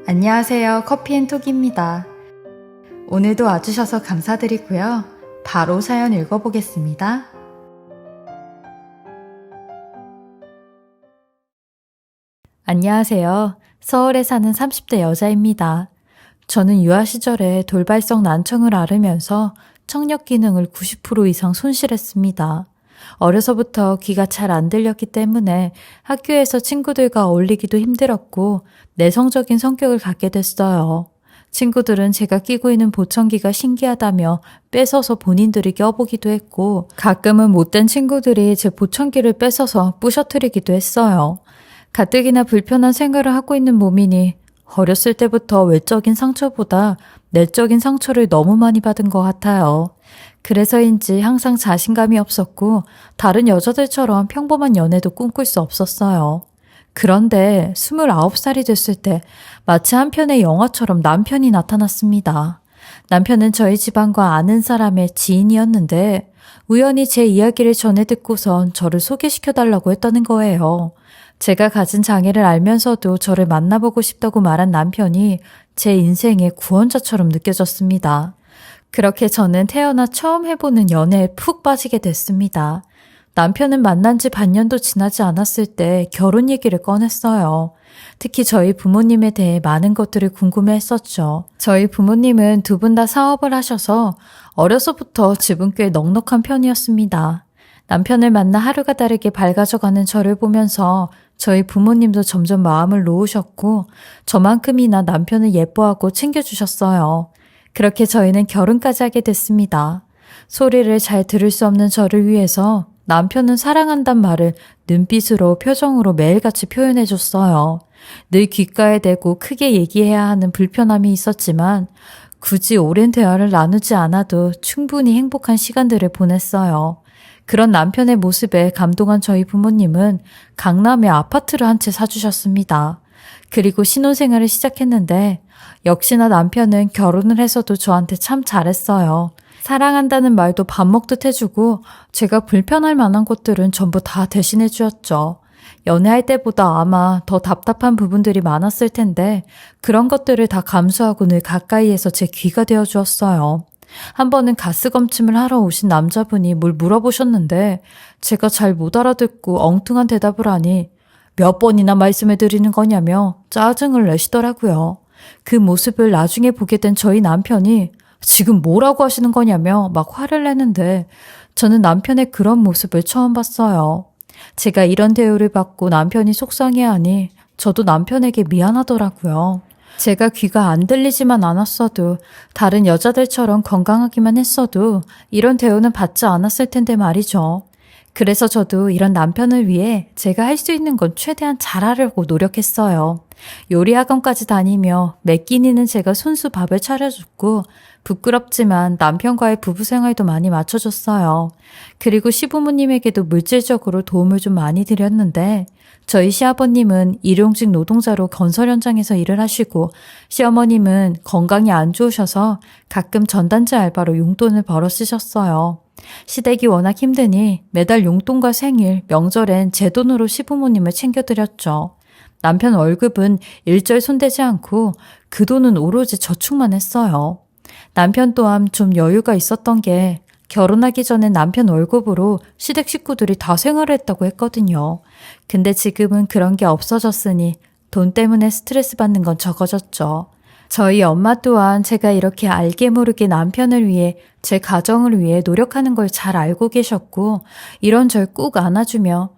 안녕하세요. 커피앤톡입니다. 오늘도 와주셔서 감사드리고요. 바로 사연 읽어보겠습니다. 안녕하세요. 서울에 사는 30대 여자입니다. 저는 유아 시절에 돌발성 난청을 앓으면서 청력 기능을 90% 이상 손실했습니다. 어려서부터 귀가 잘 안 들렸기 때문에 학교에서 친구들과 어울리기도 힘들었고 내성적인 성격을 갖게 됐어요. 친구들은 제가 끼고 있는 보청기가 신기하다며 뺏어서 본인들이 껴보기도 했고 가끔은 못된 친구들이 제 보청기를 뺏어서 부셔뜨리기도 했어요. 가뜩이나 불편한 생활을 하고 있는 몸이니 어렸을 때부터 외적인 상처보다 내적인 상처를 너무 많이 받은 것 같아요. 그래서인지 항상 자신감이 없었고 다른 여자들처럼 평범한 연애도 꿈꿀 수 없었어요. 그런데 29살이 됐을 때 마치 한 편의 영화처럼 남편이 나타났습니다. 남편은 저희 집안과 아는 사람의 지인이었는데 우연히 제 이야기를 전해 듣고선 저를 소개시켜달라고 했다는 거예요. 제가 가진 장애를 알면서도 저를 만나보고 싶다고 말한 남편이 제 인생의 구원자처럼 느껴졌습니다. 그렇게 저는 태어나 처음 해보는 연애에 푹 빠지게 됐습니다. 남편은 만난 지 반년도 지나지 않았을 때 결혼 얘기를 꺼냈어요. 특히 저희 부모님에 대해 많은 것들을 궁금해했었죠. 저희 부모님은 두 분 다 사업을 하셔서 어려서부터 집은 꽤 넉넉한 편이었습니다. 남편을 만나 하루가 다르게 밝아져가는 저를 보면서 저희 부모님도 점점 마음을 놓으셨고 저만큼이나 남편을 예뻐하고 챙겨주셨어요. 그렇게 저희는 결혼까지 하게 됐습니다. 소리를 잘 들을 수 없는 저를 위해서 남편은 사랑한단 말을 눈빛으로 표정으로 매일같이 표현해줬어요. 늘 귓가에 대고 크게 얘기해야 하는 불편함이 있었지만 굳이 오랜 대화를 나누지 않아도 충분히 행복한 시간들을 보냈어요. 그런 남편의 모습에 감동한 저희 부모님은 강남에 아파트를 한 채 사주셨습니다. 그리고 신혼생활을 시작했는데 역시나 남편은 결혼을 해서도 저한테 참 잘했어요. 사랑한다는 말도 밥 먹듯 해주고 제가 불편할 만한 것들은 전부 다 대신해 주었죠. 연애할 때보다 아마 더 답답한 부분들이 많았을 텐데 그런 것들을 다 감수하고 늘 가까이에서 제 귀가 되어 주었어요. 한 번은 가스 검침을 하러 오신 남자분이 뭘 물어보셨는데 제가 잘 못 알아듣고 엉뚱한 대답을 하니 몇 번이나 말씀을 드리는 거냐며 짜증을 내시더라고요. 그 모습을 나중에 보게 된 저희 남편이 지금 뭐라고 하시는 거냐며 막 화를 내는데 저는 남편의 그런 모습을 처음 봤어요. 제가 이런 대우를 받고 남편이 속상해하니 저도 남편에게 미안하더라고요. 제가 귀가 안 들리지만 않았어도 다른 여자들처럼 건강하기만 했어도 이런 대우는 받지 않았을 텐데 말이죠. 그래서 저도 이런 남편을 위해 제가 할 수 있는 건 최대한 잘하려고 노력했어요. 요리 학원까지 다니며 매 끼니는 제가 손수 밥을 차려줬고 부끄럽지만 남편과의 부부 생활도 많이 맞춰줬어요. 그리고 시부모님에게도 물질적으로 도움을 좀 많이 드렸는데 저희 시아버님은 일용직 노동자로 건설 현장에서 일을 하시고 시어머님은 건강이 안 좋으셔서 가끔 전단지 알바로 용돈을 벌어 쓰셨어요. 시댁이 워낙 힘드니 매달 용돈과 생일, 명절엔 제 돈으로 시부모님을 챙겨드렸죠. 남편 월급은 일절 손대지 않고 그 돈은 오로지 저축만 했어요. 남편 또한 좀 여유가 있었던 게 결혼하기 전에 남편 월급으로 시댁 식구들이 다 생활을 했다고 했거든요. 근데 지금은 그런 게 없어졌으니 돈 때문에 스트레스 받는 건 적어졌죠. 저희 엄마 또한 제가 이렇게 알게 모르게 남편을 위해 제 가정을 위해 노력하는 걸 잘 알고 계셨고 이런 절 꾹 안아주며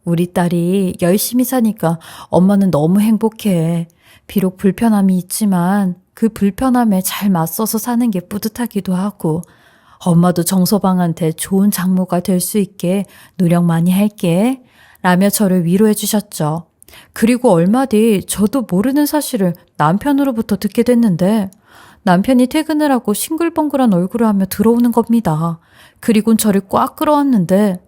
우리 딸이 열심히 사니까 엄마는 너무 행복해. 비록 불편함이 있지만 그 불편함에 잘 맞서서 사는 게 뿌듯하기도 하고 엄마도 정서방한테 좋은 장모가 될 수 있게 노력 많이 할게. 라며 저를 위로해 주셨죠. 그리고 얼마 뒤 저도 모르는 사실을 남편으로부터 듣게 됐는데 남편이 퇴근을 하고 싱글벙글한 얼굴을 하며 들어오는 겁니다. 그리고는 저를 꽉 끌어안는데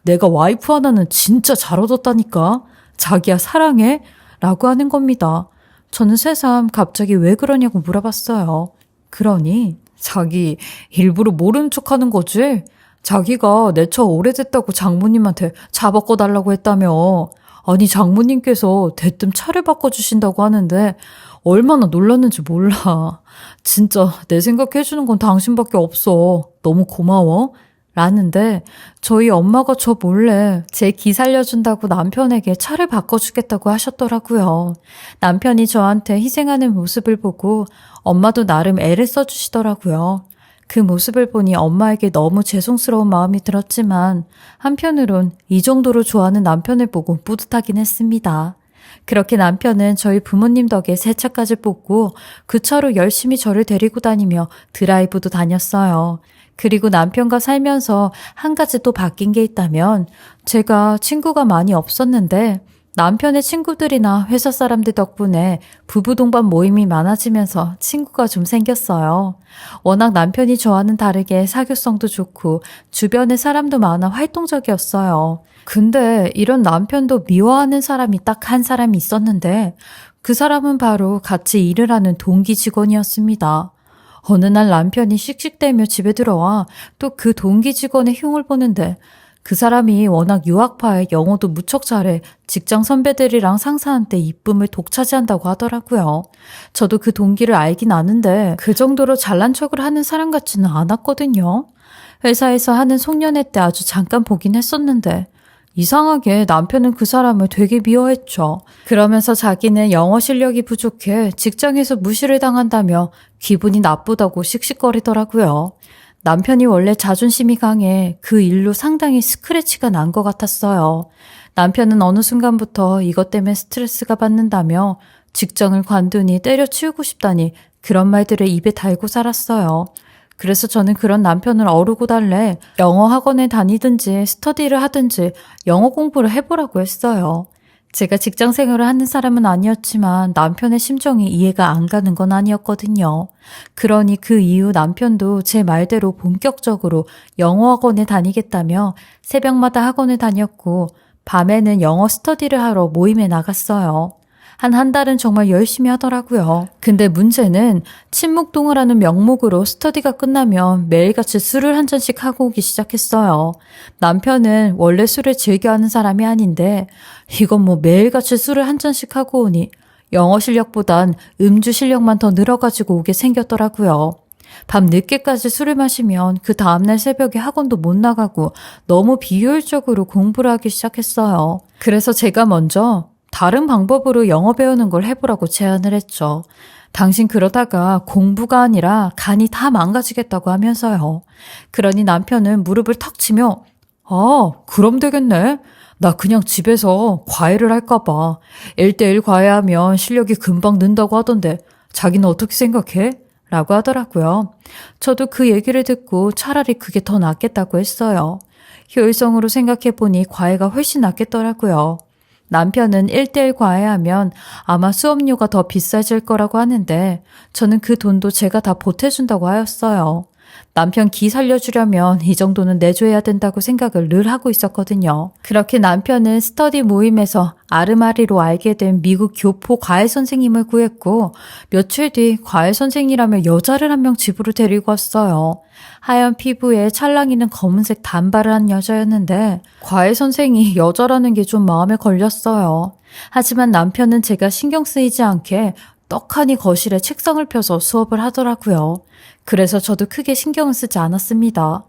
내가 와이프 하나는 진짜 잘 얻었다니까. 자기야 사랑해. 라고 하는 겁니다. 저는 새삼 갑자기 왜 그러냐고 물어봤어요. 그러니 자기 일부러 모르는 척하는 거지? 자기가 내 차 오래됐다고 장모님한테 잡아꿔달라고 했다며. 아니, 장모님께서 대뜸 차를 바꿔주신다고 하는데 얼마나 놀랐는지 몰라. 진짜 내 생각해주는 건 당신밖에 없어. 너무 고마워. 라는데 저희 엄마가 저 몰래 제 기 살려준다고 남편에게 차를 바꿔주겠다고 하셨더라고요. 남편이 저한테 희생하는 모습을 보고 엄마도 나름 애를 써주시더라고요. 그 모습을 보니 엄마에게 너무 죄송스러운 마음이 들었지만 한편으론 이 정도로 좋아하는 남편을 보고 뿌듯하긴 했습니다. 그렇게 남편은 저희 부모님 덕에 새 차까지 뽑고 그 차로 열심히 저를 데리고 다니며 드라이브도 다녔어요. 그리고 남편과 살면서 한 가지 또 바뀐 게 있다면 제가 친구가 많이 없었는데 남편의 친구들이나 회사 사람들 덕분에 부부 동반 모임이 많아지면서 친구가 좀 생겼어요. 워낙 남편이 저와는 다르게 사교성도 좋고 주변에 사람도 많아 활동적이었어요. 근데 이런 남편도 미워하는 사람이 딱 한 사람이 있었는데 그 사람은 바로 같이 일을 하는 동기 직원이었습니다. 어느 날 남편이 씩씩대며 집에 들어와 또 그 동기 직원의 흉을 보는데 그 사람이 워낙 유학파에 영어도 무척 잘해 직장 선배들이랑 상사한테 이쁨을 독차지한다고 하더라고요. 저도 그 동기를 알긴 아는데 그 정도로 잘난 척을 하는 사람 같지는 않았거든요. 회사에서 하는 송년회 때 아주 잠깐 보긴 했었는데 이상하게 남편은 그 사람을 되게 미워했죠. 그러면서 자기는 영어 실력이 부족해 직장에서 무시를 당한다며 기분이 나쁘다고 씩씩거리더라고요. 남편이 원래 자존심이 강해 그 일로 상당히 스크래치가 난 것 같았어요. 남편은 어느 순간부터 이것 때문에 스트레스가 받는다며 직장을 관두니 때려치우고 싶다니 그런 말들을 입에 달고 살았어요. 그래서 저는 그런 남편을 어르고 달래 영어 학원에 다니든지 스터디를 하든지 영어 공부를 해보라고 했어요. 제가 직장 생활을 하는 사람은 아니었지만 남편의 심정이 이해가 안 가는 건 아니었거든요. 그러니 그 이후 남편도 제 말대로 본격적으로 영어 학원에 다니겠다며 새벽마다 학원에 다녔고 밤에는 영어 스터디를 하러 모임에 나갔어요. 한 달은 정말 열심히 하더라고요. 근데 문제는 친목동을 하는 명목으로 스터디가 끝나면 매일같이 술을 한 잔씩 하고 오기 시작했어요. 남편은 원래 술을 즐겨하는 사람이 아닌데 이건 뭐 매일같이 술을 한 잔씩 하고 오니 영어 실력보단 음주 실력만 더 늘어가지고 오게 생겼더라고요. 밤 늦게까지 술을 마시면 그 다음날 새벽에 학원도 못 나가고 너무 비효율적으로 공부를 하기 시작했어요. 그래서 제가 먼저 다른 방법으로 영어 배우는 걸 해보라고 제안을 했죠. 당신 그러다가 공부가 아니라 간이 다 망가지겠다고 하면서요. 그러니 남편은 무릎을 턱 치며 그럼 되겠네. 나 그냥 집에서 과외를 할까 봐. 1대1 과외하면 실력이 금방 는다고 하던데 자기는 어떻게 생각해? 라고 하더라고요. 저도 그 얘기를 듣고 차라리 그게 더 낫겠다고 했어요. 효율성으로 생각해보니 과외가 훨씬 낫겠더라고요. 남편은 1대1 과외하면 아마 수업료가 더 비싸질 거라고 하는데 저는 그 돈도 제가 다 보태준다고 하였어요. 남편 기 살려주려면 이 정도는 내줘야 된다고 생각을 늘 하고 있었거든요. 그렇게 남편은 스터디 모임에서 아르마리로 알게 된 미국 교포 과외 선생님을 구했고 며칠 뒤 과외 선생이라며 여자를 한 명 집으로 데리고 왔어요. 하얀 피부에 찰랑이는 검은색 단발을 한 여자였는데 과외 선생이 여자라는 게 좀 마음에 걸렸어요. 하지만 남편은 제가 신경 쓰이지 않게 떡하니 거실에 책상을 펴서 수업을 하더라고요. 그래서 저도 크게 신경을 쓰지 않았습니다.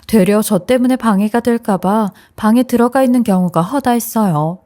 되려 저 때문에 방해가 될까봐 방에 들어가 있는 경우가 허다했어요.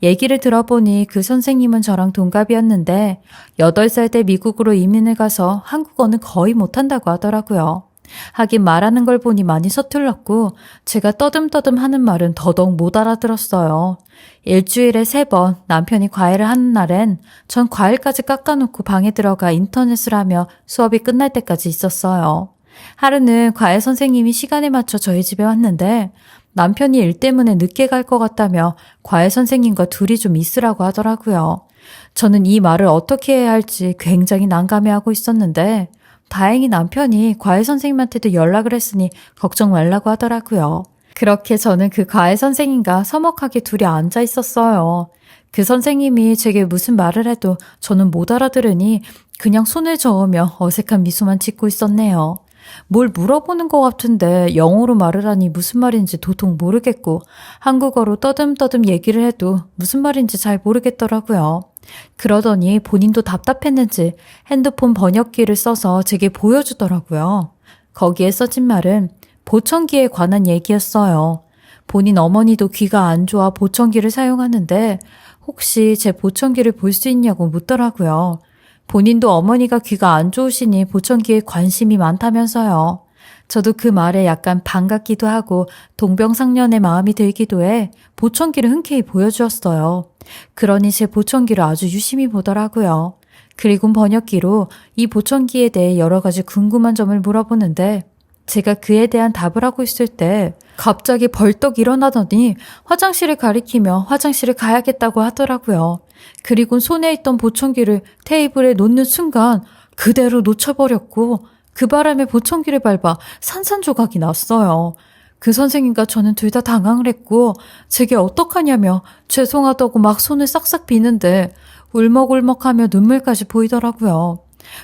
얘기를 들어보니 그 선생님은 저랑 동갑이었는데 8살 때 미국으로 이민을 가서 한국어는 거의 못한다고 하더라고요. 하긴 말하는 걸 보니 많이 서툴렀고 제가 떠듬떠듬 하는 말은 더더욱 못 알아들었어요. 일주일에 3번 남편이 과외를 하는 날엔 전 과일까지 깎아놓고 방에 들어가 인터넷을 하며 수업이 끝날 때까지 있었어요. 하루는 과외 선생님이 시간에 맞춰 저희 집에 왔는데 남편이 일 때문에 늦게 갈 것 같다며 과외 선생님과 둘이 좀 있으라고 하더라고요. 저는 이 말을 어떻게 해야 할지 굉장히 난감해하고 있었는데 다행히 남편이 과외 선생님한테도 연락을 했으니 걱정 말라고 하더라고요. 그렇게 저는 그 과외 선생님과 서먹하게 둘이 앉아 있었어요. 그 선생님이 제게 무슨 말을 해도 저는 못 알아들으니 그냥 손을 저으며 어색한 미소만 짓고 있었네요. 뭘 물어보는 것 같은데 영어로 말을 하니 무슨 말인지 도통 모르겠고 한국어로 떠듬떠듬 얘기를 해도 무슨 말인지 잘 모르겠더라고요. 그러더니 본인도 답답했는지 핸드폰 번역기를 써서 제게 보여주더라고요. 거기에 써진 말은 보청기에 관한 얘기였어요. 본인 어머니도 귀가 안 좋아 보청기를 사용하는데 혹시 제 보청기를 볼 수 있냐고 묻더라고요. 본인도 어머니가 귀가 안 좋으시니 보청기에 관심이 많다면서요. 저도 그 말에 약간 반갑기도 하고 동병상련의 마음이 들기도 해 보청기를 흔쾌히 보여주었어요. 그러니 제 보청기를 아주 유심히 보더라고요. 그리고 번역기로 이 보청기에 대해 여러 가지 궁금한 점을 물어보는데 제가 그에 대한 답을 하고 있을 때 갑자기 벌떡 일어나더니 화장실을 가리키며 화장실을 가야겠다고 하더라고요. 그리고 손에 있던 보청기를 테이블에 놓는 순간 그대로 놓쳐버렸고 그 바람에 보청기를 밟아 산산조각이 났어요. 그 선생님과 저는 둘 다 당황을 했고 제게 어떡하냐며 죄송하다고 막 손을 싹싹 비는데 울먹울먹하며 눈물까지 보이더라고요.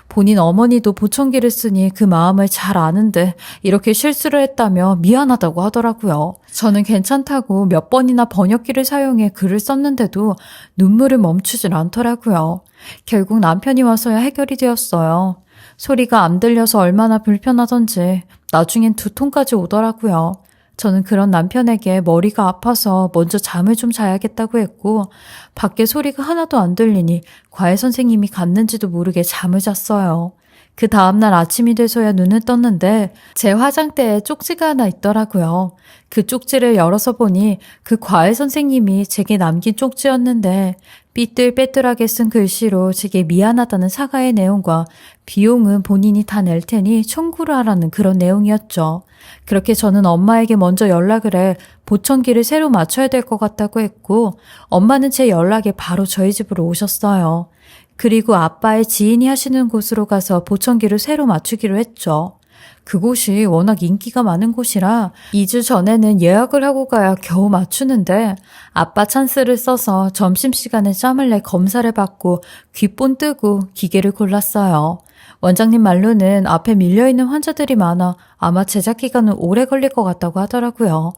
본인 어머니도 보청기를 쓰니 그 마음을 잘 아는데 이렇게 실수를 했다며 미안하다고 하더라고요. 저는 괜찮다고 몇 번이나 번역기를 사용해 글을 썼는데도 눈물을 멈추질 않더라고요. 결국 남편이 와서야 해결이 되었어요. 소리가 안 들려서 얼마나 불편하던지 나중엔 두통까지 오더라고요. 저는 그런 남편에게 머리가 아파서 먼저 잠을 좀 자야겠다고 했고 밖에 소리가 하나도 안 들리니 과외 선생님이 갔는지도 모르게 잠을 잤어요. 그 다음날 아침이 돼서야 눈을 떴는데 제 화장대에 쪽지가 하나 있더라고요. 그 쪽지를 열어서 보니 그 과외 선생님이 제게 남긴 쪽지였는데 삐뚤빼뚤하게 쓴 글씨로 제게 미안하다는 사과의 내용과 비용은 본인이 다 낼 테니 청구를 하라는 그런 내용이었죠. 그렇게 저는 엄마에게 먼저 연락을 해 보청기를 새로 맞춰야 될 것 같다고 했고 엄마는 제 연락에 바로 저희 집으로 오셨어요. 그리고 아빠의 지인이 하시는 곳으로 가서 보청기를 새로 맞추기로 했죠. 그곳이 워낙 인기가 많은 곳이라 2주 전에는 예약을 하고 가야 겨우 맞추는데 아빠 찬스를 써서 점심시간에 짬을 내 검사를 받고 귓본 뜨고 기계를 골랐어요. 원장님 말로는 앞에 밀려있는 환자들이 많아 아마 제작 기간은 오래 걸릴 것 같다고 하더라고요.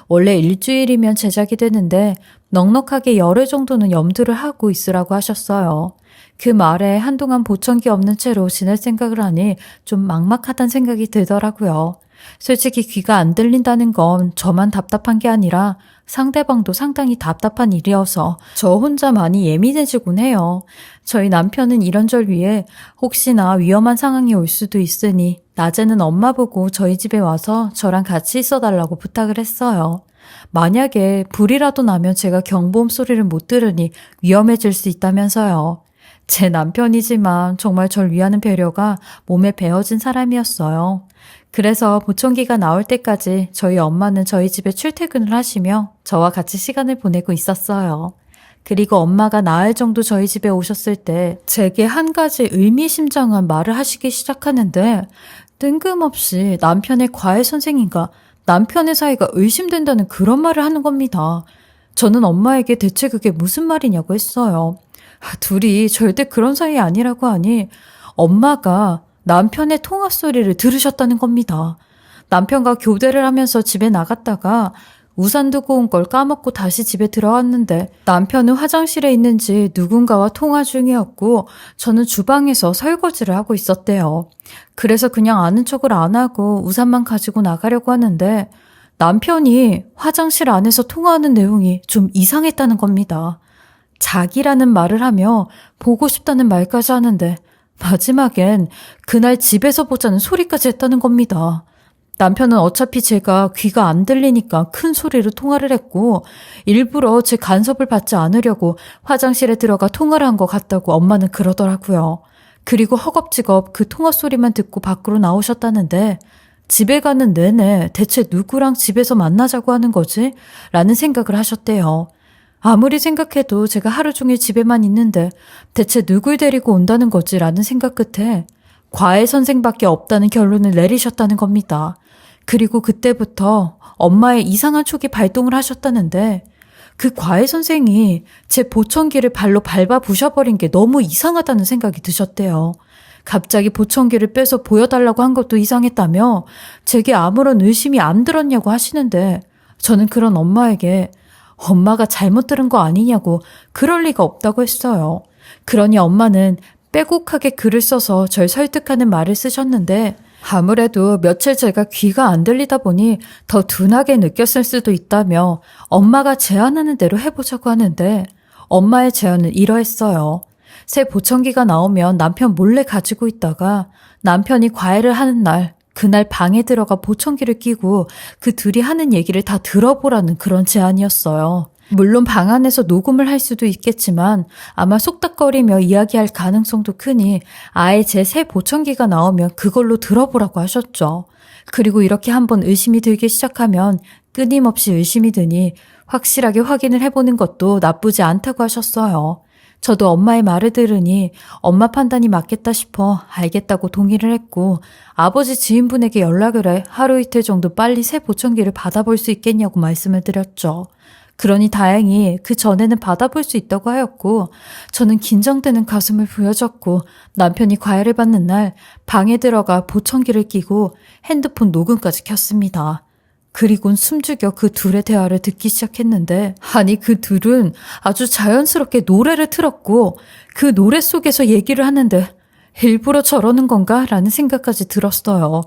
원래 일주일이면 제작이 되는데 넉넉하게 열흘 정도는 염두를 하고 있으라고 하셨어요. 그 말에 한동안 보청기 없는 채로 지낼 생각을 하니 좀 막막하다는 생각이 들더라고요. 솔직히 귀가 안 들린다는 건 저만 답답한 게 아니라 상대방도 상당히 답답한 일이어서 저 혼자 많이 예민해지곤 해요. 저희 남편은 이런 절 위해 혹시나 위험한 상황이 올 수도 있으니 낮에는 엄마 보고 저희 집에 와서 저랑 같이 있어달라고 부탁을 했어요. 만약에 불이라도 나면 제가 경보음 소리를 못 들으니 위험해질 수 있다면서요. 제 남편이지만 정말 절 위하는 배려가 몸에 배어진 사람이었어요. 그래서 보청기가 나올 때까지 저희 엄마는 저희 집에 출퇴근을 하시며 저와 같이 시간을 보내고 있었어요. 그리고 엄마가 나흘 정도 저희 집에 오셨을 때 제게 한 가지 의미심장한 말을 하시기 시작하는데 뜬금없이 남편의 과외 선생님과 남편의 사이가 의심된다는 그런 말을 하는 겁니다. 저는 엄마에게 대체 그게 무슨 말이냐고 했어요. 둘이 절대 그런 사이 아니라고 하니 엄마가 남편의 통화 소리를 들으셨다는 겁니다. 남편과 교대를 하면서 집에 나갔다가 우산 두고 온 걸 까먹고 다시 집에 들어왔는데 남편은 화장실에 있는지 누군가와 통화 중이었고 저는 주방에서 설거지를 하고 있었대요. 그래서 그냥 아는 척을 안 하고 우산만 가지고 나가려고 하는데 남편이 화장실 안에서 통화하는 내용이 좀 이상했다는 겁니다. 자기라는 말을 하며 보고 싶다는 말까지 하는데 마지막엔 그날 집에서 보자는 소리까지 했다는 겁니다. 남편은 어차피 제가 귀가 안 들리니까 큰 소리로 통화를 했고 일부러 제 간섭을 받지 않으려고 화장실에 들어가 통화를 한 것 같다고 엄마는 그러더라고요. 그리고 허겁지겁 그 통화 소리만 듣고 밖으로 나오셨다는데 집에 가는 내내 대체 누구랑 집에서 만나자고 하는 거지? 라는 생각을 하셨대요. 아무리 생각해도 제가 하루 종일 집에만 있는데 대체 누굴 데리고 온다는 거지? 라는 생각 끝에 과외 선생밖에 없다는 결론을 내리셨다는 겁니다. 그리고 그때부터 엄마의 이상한 촉이 발동을 하셨다는데 그 과외 선생이 제 보청기를 발로 밟아 부셔버린 게 너무 이상하다는 생각이 드셨대요. 갑자기 보청기를 빼서 보여달라고 한 것도 이상했다며 제게 아무런 의심이 안 들었냐고 하시는데 저는 그런 엄마에게 엄마가 잘못 들은 거 아니냐고 그럴 리가 없다고 했어요. 그러니 엄마는 빼곡하게 글을 써서 절 설득하는 말을 쓰셨는데 아무래도 며칠 제가 귀가 안 들리다 보니 더 둔하게 느꼈을 수도 있다며 엄마가 제안하는 대로 해보자고 하는데 엄마의 제안은 이러했어요. 새 보청기가 나오면 남편 몰래 가지고 있다가 남편이 과외를 하는 날 그날 방에 들어가 보청기를 끼고 그 둘이 하는 얘기를 다 들어보라는 그런 제안이었어요. 물론 방 안에서 녹음을 할 수도 있겠지만 아마 속닥거리며 이야기할 가능성도 크니 아예 제 새 보청기가 나오면 그걸로 들어보라고 하셨죠. 그리고 이렇게 한번 의심이 들기 시작하면 끊임없이 의심이 드니 확실하게 확인을 해보는 것도 나쁘지 않다고 하셨어요. 저도 엄마의 말을 들으니 엄마 판단이 맞겠다 싶어 알겠다고 동의를 했고 아버지 지인분에게 연락을 해 하루 이틀 정도 빨리 새 보청기를 받아볼 수 있겠냐고 말씀을 드렸죠. 그러니 다행히 그 전에는 받아볼 수 있다고 하였고 저는 긴장되는 가슴을 부여잡고 남편이 과외를 받는 날 방에 들어가 보청기를 끼고 핸드폰 녹음까지 켰습니다. 그리곤 숨죽여 그 둘의 대화를 듣기 시작했는데 아니 그 둘은 아주 자연스럽게 노래를 틀었고 그 노래 속에서 얘기를 하는데 일부러 저러는 건가? 라는 생각까지 들었어요.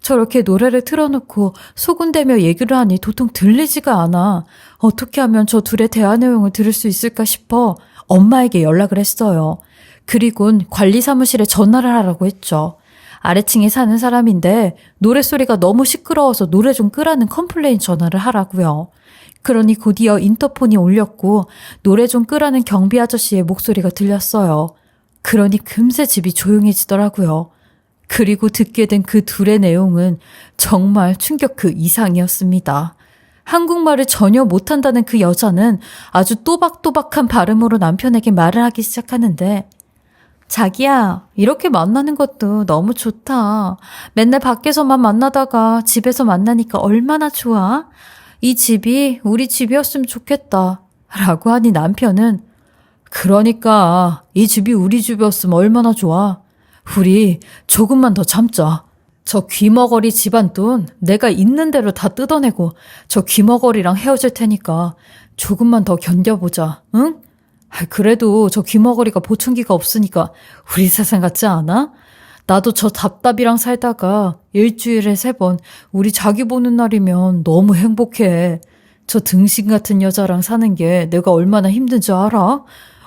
저렇게 노래를 틀어놓고 소곤대며 얘기를 하니 도통 들리지가 않아. 어떻게 하면 저 둘의 대화 내용을 들을 수 있을까 싶어 엄마에게 연락을 했어요. 그리곤 관리사무실에 전화를 하라고 했죠. 아래층에 사는 사람인데 노랫소리가 너무 시끄러워서 노래 좀 끄라는 컴플레인 전화를 하라고요. 그러니 곧이어 인터폰이 울렸고 노래 좀 끄라는 경비 아저씨의 목소리가 들렸어요. 그러니 금세 집이 조용해지더라고요. 그리고 듣게 된 그 둘의 내용은 정말 충격 그 이상이었습니다. 한국말을 전혀 못한다는 그 여자는 아주 또박또박한 발음으로 남편에게 말을 하기 시작하는데 자기야, 이렇게 만나는 것도 너무 좋다. 맨날 밖에서만 만나다가 집에서 만나니까 얼마나 좋아? 이 집이 우리 집이었으면 좋겠다. 라고 하니 남편은 그러니까 이 집이 우리 집이었으면 얼마나 좋아. 우리 조금만 더 참자. 저 귀머거리 집안 돈 내가 있는 대로 다 뜯어내고 저 귀머거리랑 헤어질 테니까 조금만 더 견뎌보자. 응? 그래도 저 귀머거리가 보청기가 없으니까 우리 세상 같지 않아? 나도 저 답답이랑 살다가 일주일에 3번 우리 자기 보는 날이면 너무 행복해. 저 등신 같은 여자랑 사는 게 내가 얼마나 힘든지 알아?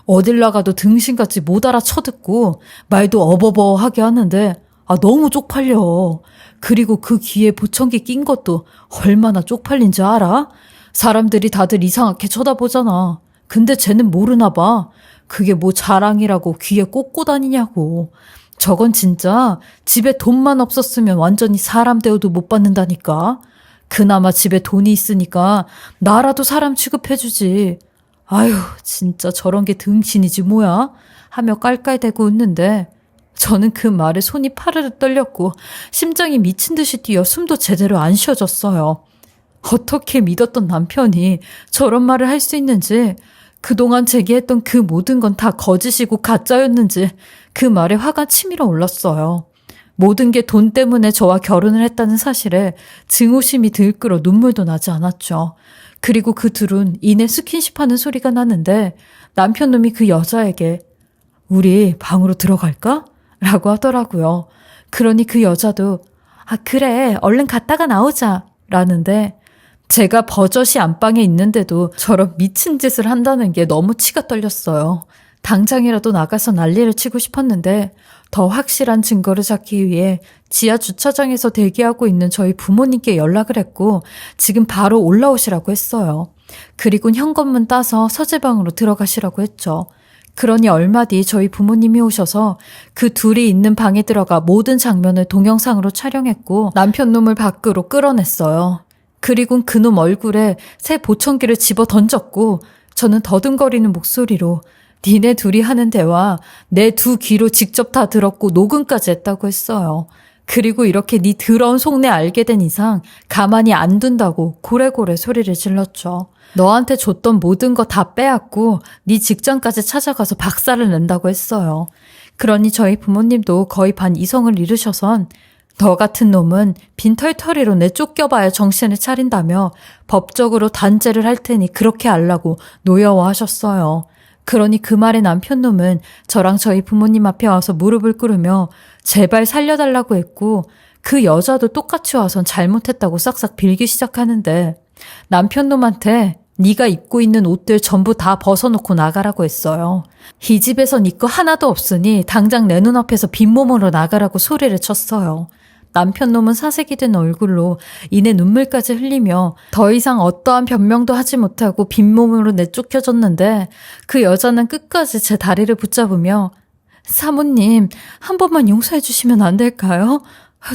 어딜 나가도 등신같이 못 알아쳐듣고 말도 어버버하게 하는데 너무 쪽팔려. 그리고 그 귀에 보청기 낀 것도 얼마나 쪽팔린지 알아? 사람들이 다들 이상하게 쳐다보잖아. 근데 쟤는 모르나 봐. 그게 뭐 자랑이라고 귀에 꽂고 다니냐고. 저건 진짜 집에 돈만 없었으면 완전히 사람 대우도 못 받는다니까. 그나마 집에 돈이 있으니까 나라도 사람 취급해주지. 아유, 진짜 저런 게 등신이지 뭐야? 하며 깔깔대고 웃는데 저는 그 말에 손이 파르르 떨렸고 심장이 미친 듯이 뛰어 숨도 제대로 안 쉬어졌어요. 어떻게 믿었던 남편이 저런 말을 할 수 있는지, 그동안 제기했던 그 모든 건 다 거짓이고 가짜였는지 그 말에 화가 치밀어 올랐어요. 모든 게 돈 때문에 저와 결혼을 했다는 사실에 증오심이 들끓어 눈물도 나지 않았죠. 그리고 그 둘은 이내 스킨십하는 소리가 나는데 남편 놈이 그 여자에게 우리 방으로 들어갈까? 라고 하더라고요. 그러니 그 여자도 그래 얼른 갔다가 나오자 라는데 제가 버젓이 안방에 있는데도 저런 미친 짓을 한다는 게 너무 치가 떨렸어요. 당장이라도 나가서 난리를 치고 싶었는데 더 확실한 증거를 찾기 위해 지하 주차장에서 대기하고 있는 저희 부모님께 연락을 했고 지금 바로 올라오시라고 했어요. 그리고 현관문 따서 서재방으로 들어가시라고 했죠. 그러니 얼마 뒤 저희 부모님이 오셔서 그 둘이 있는 방에 들어가 모든 장면을 동영상으로 촬영했고 남편 놈을 밖으로 끌어냈어요. 그리고 그놈 얼굴에 새 보청기를 집어 던졌고 저는 더듬거리는 목소리로 니네 둘이 하는 대화 내 2귀로 직접 다 들었고 녹음까지 했다고 했어요. 그리고 이렇게 네 더러운 속내 알게 된 이상 가만히 안 둔다고 고래고래 소리를 질렀죠. 너한테 줬던 모든 거 다 빼앗고 네 직장까지 찾아가서 박살을 낸다고 했어요. 그러니 저희 부모님도 거의 반 이성을 잃으셔선 너 같은 놈은 빈털터리로 내쫓겨봐야 정신을 차린다며 법적으로 단죄를 할 테니 그렇게 하려고 노여워하셨어요. 그러니 그 말에 남편 놈은 저랑 저희 부모님 앞에 와서 무릎을 꿇으며 제발 살려달라고 했고 그 여자도 똑같이 와선 잘못했다고 싹싹 빌기 시작하는데 남편 놈한테 네가 입고 있는 옷들 전부 다 벗어놓고 나가라고 했어요. 이 집에선 네 거 하나도 없으니 당장 내 눈앞에서 빈몸으로 나가라고 소리를 쳤어요. 남편 놈은 사색이 된 얼굴로 이내 눈물까지 흘리며 더 이상 어떠한 변명도 하지 못하고 빈몸으로 내쫓겨졌는데 그 여자는 끝까지 제 다리를 붙잡으며 사모님, 한 번만 용서해 주시면 안 될까요?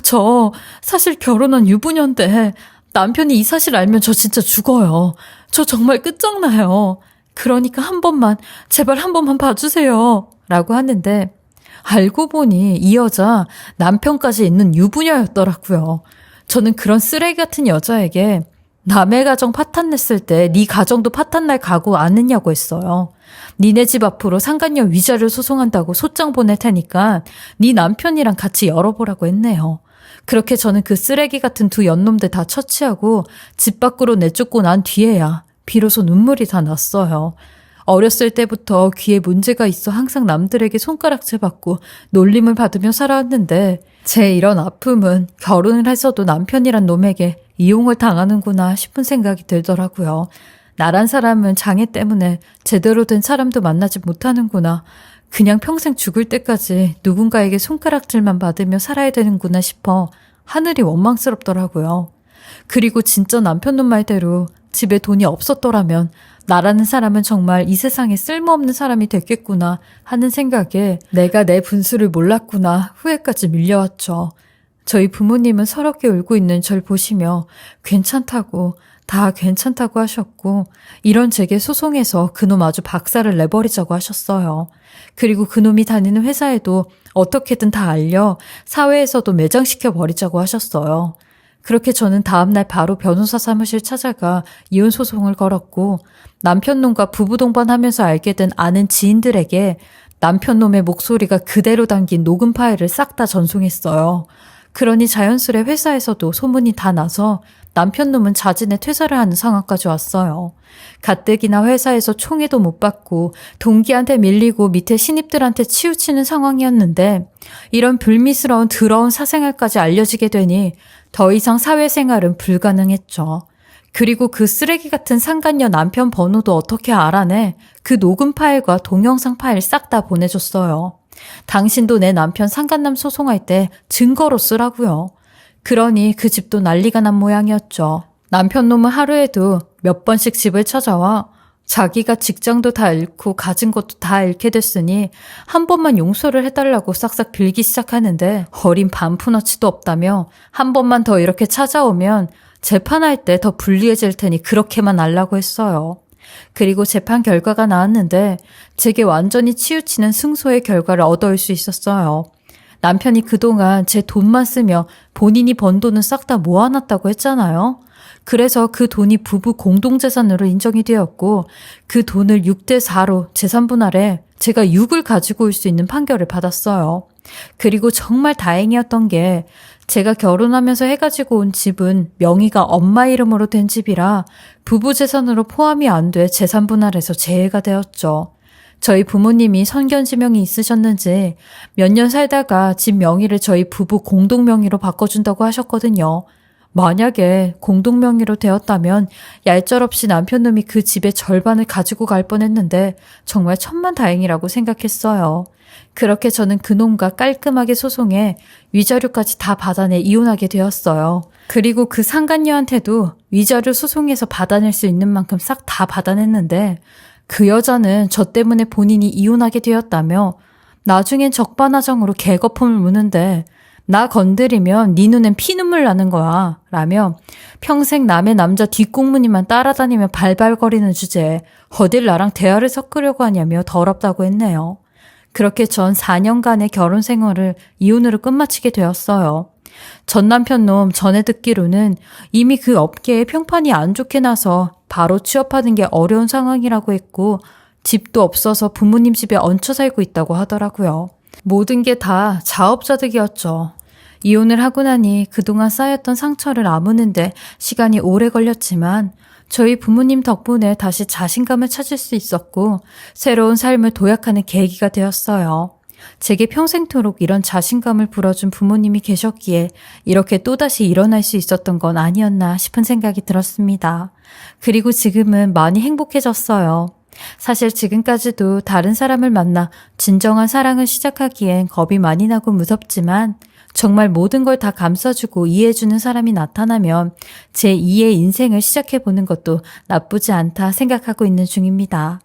저 사실 결혼한 유부녀인데 남편이 이 사실 알면 저 진짜 죽어요. 저 정말 끝장나요. 그러니까 한 번만, 제발 한 번만 봐주세요. 라고 하는데 알고 보니 이 여자 남편까지 있는 유부녀였더라고요. 저는 그런 쓰레기 같은 여자에게 남의 가정 파탄냈을 때 네 가정도 파탄날 각오 안 했냐고 했어요. 니네 집 앞으로 상간녀 위자료 소송한다고 소장 보낼 테니까 네 남편이랑 같이 열어보라고 했네요. 그렇게 저는 그 쓰레기 같은 두 연놈들 다 처치하고 집 밖으로 내쫓고 난 뒤에야 비로소 눈물이 다 났어요. 어렸을 때부터 귀에 문제가 있어 항상 남들에게 손가락질 받고 놀림을 받으며 살아왔는데 제 이런 아픔은 결혼을 해서도 남편이란 놈에게 이용을 당하는구나 싶은 생각이 들더라고요. 나란 사람은 장애 때문에 제대로 된 사람도 만나지 못하는구나. 그냥 평생 죽을 때까지 누군가에게 손가락질만 받으며 살아야 되는구나 싶어 하늘이 원망스럽더라고요. 그리고 진짜 남편 놈 말대로 집에 돈이 없었더라면 나라는 사람은 정말 이 세상에 쓸모없는 사람이 됐겠구나 하는 생각에 내가 내 분수를 몰랐구나 후회까지 밀려왔죠. 저희 부모님은 서럽게 울고 있는 절 보시며 괜찮다고 다 괜찮다고 하셨고 이런 제게 소송해서 그놈 아주 박살을 내버리자고 하셨어요. 그리고 그놈이 다니는 회사에도 어떻게든 다 알려 사회에서도 매장시켜 버리자고 하셨어요. 그렇게 저는 다음날 바로 변호사 사무실 찾아가 이혼 소송을 걸었고 남편 놈과 부부 동반하면서 알게 된 아는 지인들에게 남편 놈의 목소리가 그대로 담긴 녹음 파일을 싹 다 전송했어요. 그러니 자연스레 회사에서도 소문이 다 나서 남편 놈은 자진의 퇴사를 하는 상황까지 왔어요. 가뜩이나 회사에서 총애도 못 받고 동기한테 밀리고 밑에 신입들한테 치우치는 상황이었는데 이런 불미스러운 더러운 사생활까지 알려지게 되니 더 이상 사회생활은 불가능했죠. 그리고 그 쓰레기 같은 상간녀 남편 번호도 어떻게 알아내 그 녹음 파일과 동영상 파일 싹 다 보내줬어요. 당신도 내 남편 상간남 소송할 때 증거로 쓰라고요. 그러니 그 집도 난리가 난 모양이었죠. 남편 놈은 하루에도 몇 번씩 집을 찾아와 자기가 직장도 다 잃고 가진 것도 다 잃게 됐으니 한 번만 용서를 해달라고 싹싹 빌기 시작하는데 어린 반푼어치도 없다며 한 번만 더 이렇게 찾아오면 재판할 때 더 불리해질 테니 그렇게만 알라고 했어요. 그리고 재판 결과가 나왔는데 제게 완전히 치우치는 승소의 결과를 얻어올 수 있었어요. 남편이 그동안 제 돈만 쓰며 본인이 번 돈은 싹 다 모아놨다고 했잖아요. 그래서 그 돈이 부부 공동재산으로 인정이 되었고 그 돈을 6대4로 재산분할해 제가 6을 가지고 올 수 있는 판결을 받았어요. 그리고 정말 다행이었던 게 제가 결혼하면서 해가지고 온 집은 명의가 엄마 이름으로 된 집이라 부부 재산으로 포함이 안 돼 재산분할에서 제외가 되었죠. 저희 부모님이 선견지명이 있으셨는지 몇 년 살다가 집 명의를 저희 부부 공동명의로 바꿔준다고 하셨거든요. 만약에 공동명의로 되었다면 얄짤없이 남편놈이 그 집의 절반을 가지고 갈 뻔했는데 정말 천만다행이라고 생각했어요. 그렇게 저는 그놈과 깔끔하게 소송해 위자료까지 다 받아내 이혼하게 되었어요. 그리고 그 상간녀한테도 위자료 소송에서 받아낼 수 있는 만큼 싹 다 받아냈는데 그 여자는 저 때문에 본인이 이혼하게 되었다며 나중엔 적반하장으로 개거품을 무는데 나 건드리면 네 눈엔 피눈물 나는 거야 라며 평생 남의 남자 뒷공무니만 따라다니며 발발거리는 주제에 어딜 나랑 대화를 섞으려고 하냐며 더럽다고 했네요. 그렇게 전 4년간의 결혼 생활을 이혼으로 끝마치게 되었어요. 전 남편 놈 전에 듣기로는 이미 그 업계에 평판이 안 좋게 나서 바로 취업하는 게 어려운 상황이라고 했고 집도 없어서 부모님 집에 얹혀 살고 있다고 하더라고요. 모든 게 다 자업자득이었죠. 이혼을 하고 나니 그동안 쌓였던 상처를 아무는데 시간이 오래 걸렸지만 저희 부모님 덕분에 다시 자신감을 찾을 수 있었고 새로운 삶을 도약하는 계기가 되었어요. 제게 평생토록 이런 자신감을 불어준 부모님이 계셨기에 이렇게 또다시 일어날 수 있었던 건 아니었나 싶은 생각이 들었습니다. 그리고 지금은 많이 행복해졌어요. 사실 지금까지도 다른 사람을 만나 진정한 사랑을 시작하기엔 겁이 많이 나고 무섭지만 정말 모든 걸 다 감싸주고 이해해주는 사람이 나타나면 제 2의 인생을 시작해보는 것도 나쁘지 않다 생각하고 있는 중입니다.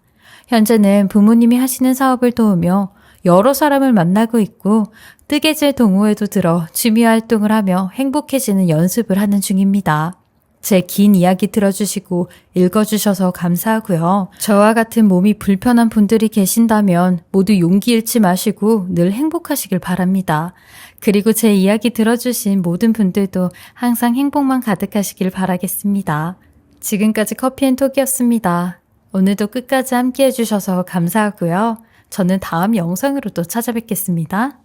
현재는 부모님이 하시는 사업을 도우며 여러 사람을 만나고 있고 뜨개질 동호회도 들어 취미 활동을 하며 행복해지는 연습을 하는 중입니다. 제 긴 이야기 들어주시고 읽어주셔서 감사하고요. 저와 같은 몸이 불편한 분들이 계신다면 모두 용기 잃지 마시고 늘 행복하시길 바랍니다. 그리고 제 이야기 들어주신 모든 분들도 항상 행복만 가득하시길 바라겠습니다. 지금까지 커피앤톡이었습니다. 오늘도 끝까지 함께 해주셔서 감사하고요. 저는 다음 영상으로 또 찾아뵙겠습니다.